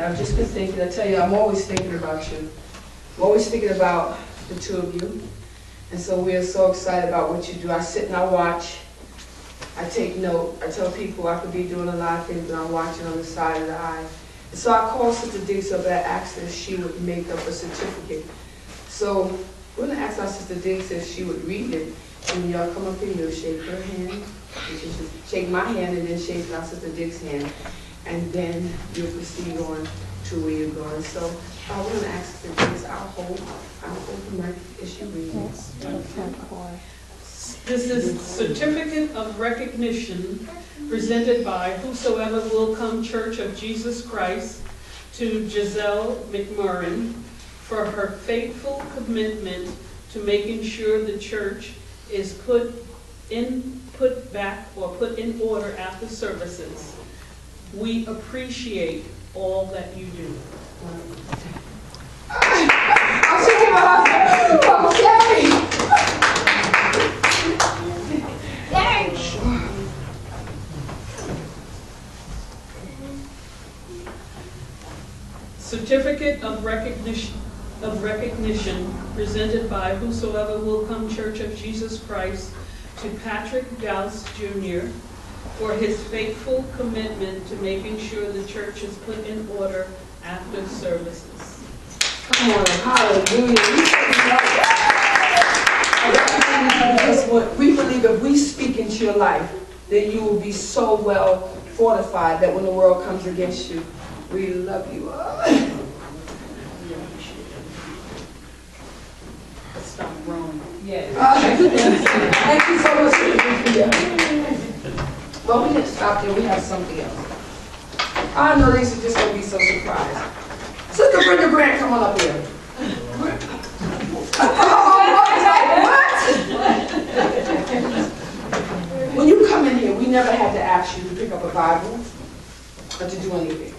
I've just been thinking, I tell you, I'm always thinking about you. I'm always thinking about the two of you. And so we are so excited about what you do. I sit and I watch. I take note. I tell people I could be doing a lot of things, but I'm watching on the side of the eye. And so I called Sister Diggs up and I asked her if she would make up a certificate. So we're going to ask our Sister Diggs if she would read it. And y'all come up here, you'll shake her hand. You should shake my hand and then shake our Sister Diggs' hand. And then you'll proceed on to where you're going. So we're going to ask Sister Diggs, I'll hold the mic as she reads. This is Certificate of Recognition presented by Whosoever Will Come Church of Jesus Christ to Giselle McMurrin for her faithful commitment to making sure the church is put back in order after services. We appreciate all that you do. Certificate of Recognition presented by Whosoever Will Come Church of Jesus Christ to Patrick Gauss Jr. for his faithful commitment to making sure the church is put in order after services. Come on, hallelujah. We believe if we speak into your life, that you will be so well fortified that when the world comes against you, we love you. Stop growing. Yes. Thank you so much. Well, we didn't stop there. We have something else. I know these are just going to be so surprised. Sister Brenda Grant, come on up here. When you come in here, we never had to ask you to pick up a Bible or to do anything,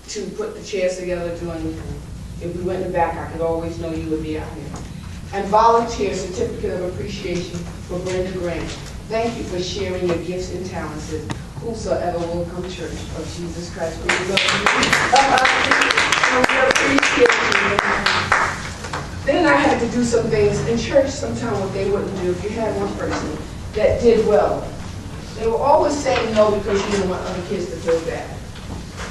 to put the chairs together, to do anything. If we went in the back, I could always know you would be out here. And volunteer certificate of appreciation for Brenda Grant. Thank you for sharing your gifts and talents. Whosoever will come church of Jesus Christ. We love you. We appreciate you. Then I had to do some things in church sometimes what they wouldn't do. If you had one person that did well, they were always saying no because you didn't want other kids to feel bad.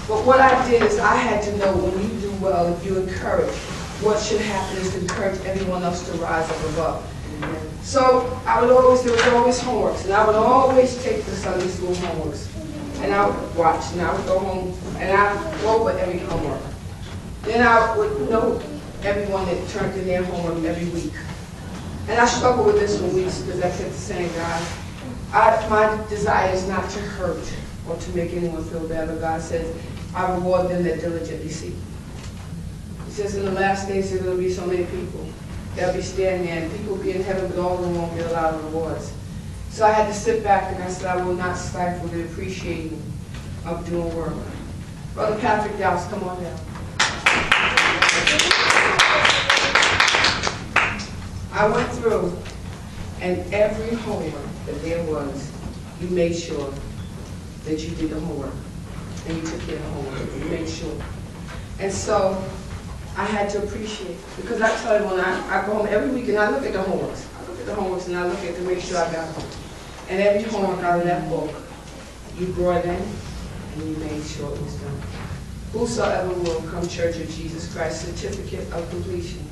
But what I did is I had to know when you do well, if you encourage, what should happen is to encourage everyone else to rise up above. So there was always homeworks, and I would always take the Sunday school homeworks. And I would watch, and I would go home, and I would go over every homework. Then I would know everyone that turned in their homework every week. And I struggled with this for weeks because I kept saying, God, my desire is not to hurt or to make anyone feel bad, but God says, I reward them that diligently seek. He says in the last days there are going to be so many people that'll be standing there, and people will be in heaven, but all of them won't get a lot of rewards. So I had to sit back and I said, I will not stifle the appreciating of doing work. Brother Patrick Gauss, come on down. I went through, and every homework that there was, you made sure that you did the homework, and you took care of the homework, you made sure. And so I had to appreciate, because I tell you, when I go home every week and I look at the homeworks. I look at the homeworks and I look at to make sure I got them. And every homework out of that book, you brought in and you made sure it was done. Whosoever will come Church of Jesus Christ, certificate of completion.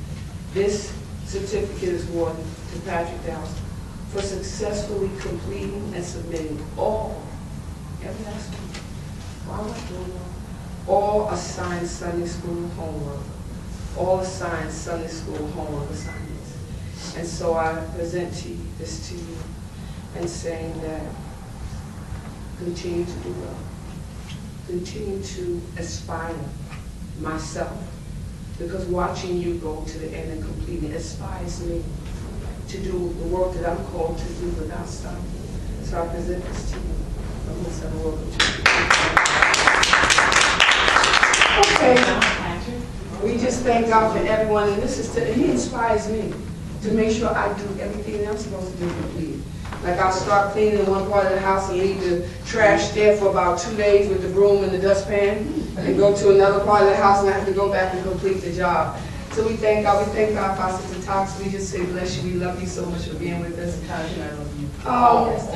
This certificate is awarded to Patrick Downs for successfully completing and submitting all, every last one, all assigned Sunday school homework. All assigned Sunday school homework assignments. And so I present this to you and saying that continue to do well. Continue to aspire myself, because watching you go to the end and completing it inspires me to do the work that I'm called to do without stopping. So I present this to you. Okay. We just thank God for everyone, and He inspires me to make sure I do everything that I'm supposed to do completely. Like I'll start cleaning in one part of the house and leave the trash there for about 2 days with the broom and the dustpan, and go to another part of the house and I have to go back and complete the job. So we thank God for our Sister Tox. We just say bless you. We love you so much for being with us. Taji, I love you. Oh, yes,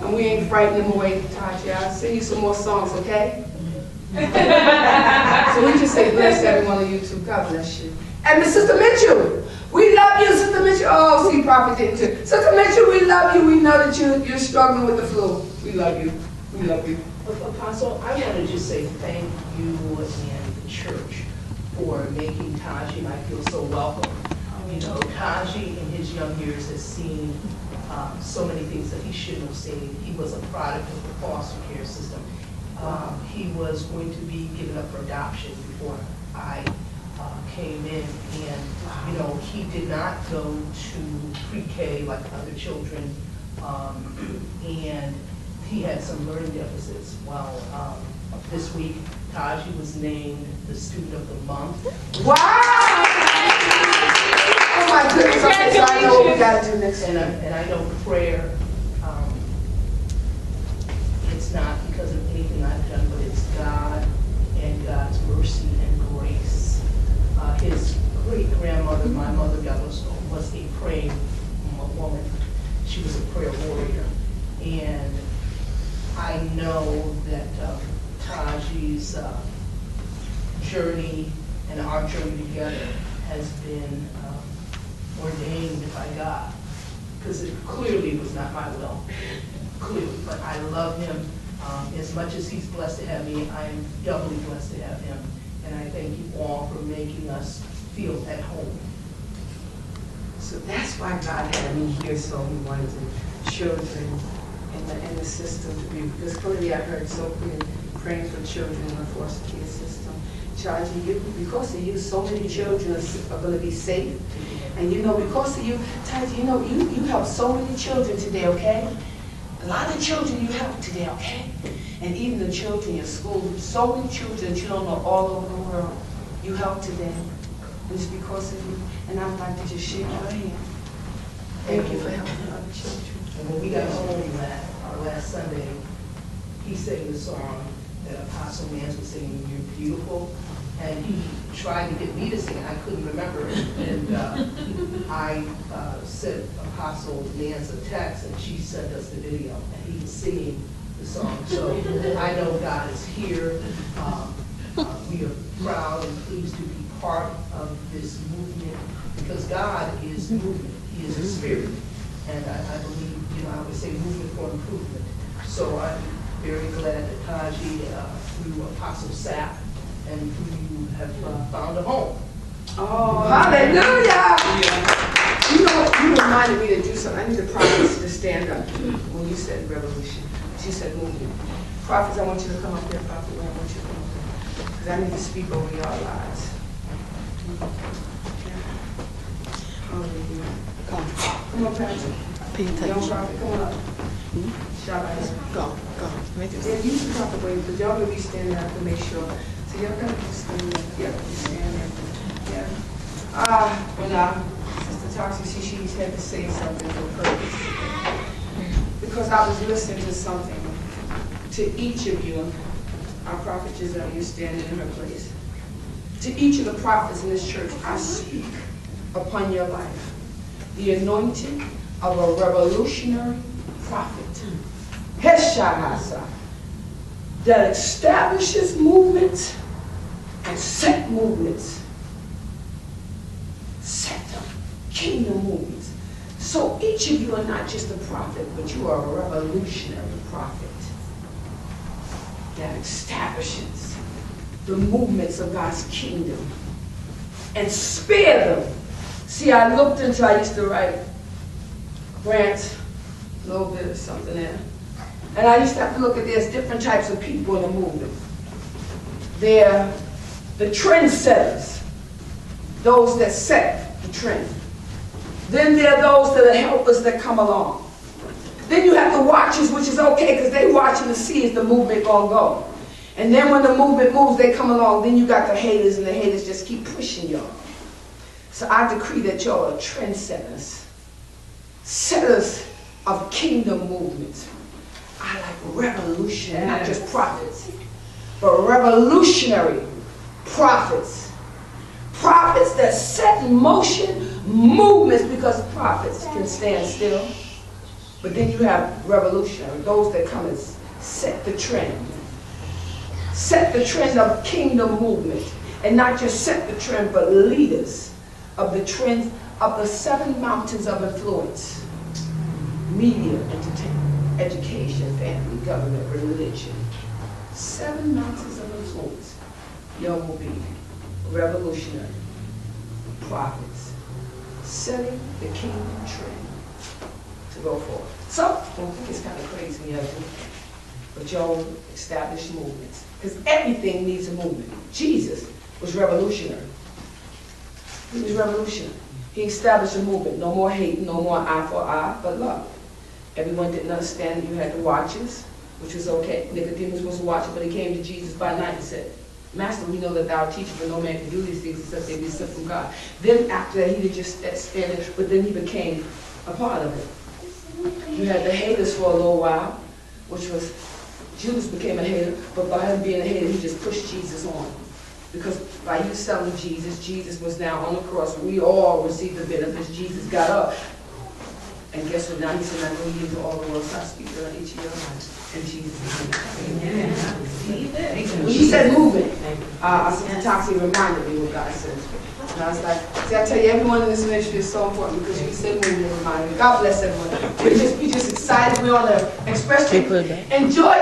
and we ain't frightening them away, Taji. I'll sing you some more songs, okay? So we just say bless every one of you too. God bless you. And Miss Sister Mitchell, we love you, Sister Mitchell. Oh, see, Prophet didn't too. Sister Mitchell, we love you. We know that you're struggling with the flu. We love you. We love you. Apostle, I want to just say thank you and the church for making Taji, and I feel so welcome. You know, Taji in his young years has seen so many things that he shouldn't have seen. He was a product of the foster care system. He was going to be given up for adoption before I came in, and you know, he did not go to pre-K like other children, and he had some learning deficits. Well, this week, Taji was named the Student of the Month. Wow! Oh my goodness, okay, so I know what we gotta do next And I know prayer, it's not because of anything I've done, but it's God and God's mercy and grace. His great-grandmother, my mother, God was a praying woman. She was a prayer warrior. And I know that Taji's journey and our journey together has been ordained by God, because it clearly was not my will, clearly, but I love him. As much as he's blessed to have me, I am doubly blessed to have him, and I thank you all for making us feel at home. So that's why God had me here, so he wanted the children in the system to be, because clearly I heard so clearly, praying for children in the foster care system. Charging you, because of you, so many children are going to be safe. And you know, because of you, Taji, you know, you help so many children today, okay? A lot of children you help today, okay? And even the children in your school, so many children that you don't know all over the world, you help today. And it's because of you. And I'd like to just shake your hand. Thank you for helping other children. And when we got home last Sunday, he sang the song that Apostle Mance was singing, "You're Beautiful," and he tried to get me to sing it. I couldn't remember it, and I sent Apostle Mance a text, and she sent us the video, and he was singing the song. So I know God is here. We are proud and pleased to be part of this movement, because God is movement. He is a spirit, and I believe, you know, I would say movement for improvement. So I'm very glad that Taji, through Apostle Sapp, and who you have found a home. Oh, hallelujah! You know what? You reminded me to do something. I need the prophets to stand up when you said revolution. She said movement. Prophets, I want you to come up here, Prophet. I want you to come up here. Because I need to speak over your lives. Hallelujah. Come on, Pastor. Young prophet, come on up. Shabbat. Go. Yeah, you should talk away, because y'all will be standing up to make sure. So y'all gotta be standing up. Yeah, be standing. Yeah. When Sister Toxie, she had to say something for purpose. Because I was listening to something. To each of you, our prophet Giselle, you're standing in her place. To each of the prophets in this church, I speak upon your life the anointing of a revolutionary prophet. Heshahasa, that establishes movements and set movements. Set them, kingdom movements. So each of you are not just a prophet, but you are a revolutionary prophet that establishes the movements of God's kingdom and spare them. See, I looked into, I used to write grants, a little bit of something there. And I used to have to look at, there's different types of people in the movement. They're the trendsetters, those that set the trend. Then there are those that are helpers that come along. Then you have the watchers, which is okay, because they watching to see if the movement gonna go. And then when the movement moves, they come along. Then you got the haters, and the haters just keep pushing y'all. So I decree that y'all are trendsetters. Setters of kingdom movements. I like revolutionary, not just prophets, but revolutionary prophets. Prophets that set in motion movements, because prophets can stand still. But then you have revolutionary, those that come and set the trend. Set the trend of kingdom movement. And not just set the trend, but leaders of the trends of the 7 mountains of influence. Media, entertainment, education, family, government, religion. 7 mountains of influence. There will be revolutionary prophets setting the kingdom trend to go forward. Some don't think it's kind of crazy, but y'all established movements. Because everything needs a movement. Jesus was revolutionary. He was revolutionary. He established a movement. No more hate, no more eye for eye, but love. Everyone didn't understand that you had the watches, which was okay. Nicodemus was a watcher, but he came to Jesus by night and said, Master, we know that thou art teacher, but no man can do these things except they be sent from God. Then after that, he did just stand there, but then he became a part of it. You had the haters for a little while, which was, Judas became a hater, but by him being a hater, he just pushed Jesus on. Because by you selling Jesus, Jesus was now on the cross. We all received the benefits. Jesus got up. And guess what? Now he said, I'm going to give to all the world. So I speak to each of your lives. And Jesus did. When he said movement, Sister Toxie reminded me what God said. And I was like, see, I tell you, everyone in this ministry is so important because you said movement reminded me. God bless everyone. We just excited. We're on the express. Enjoy.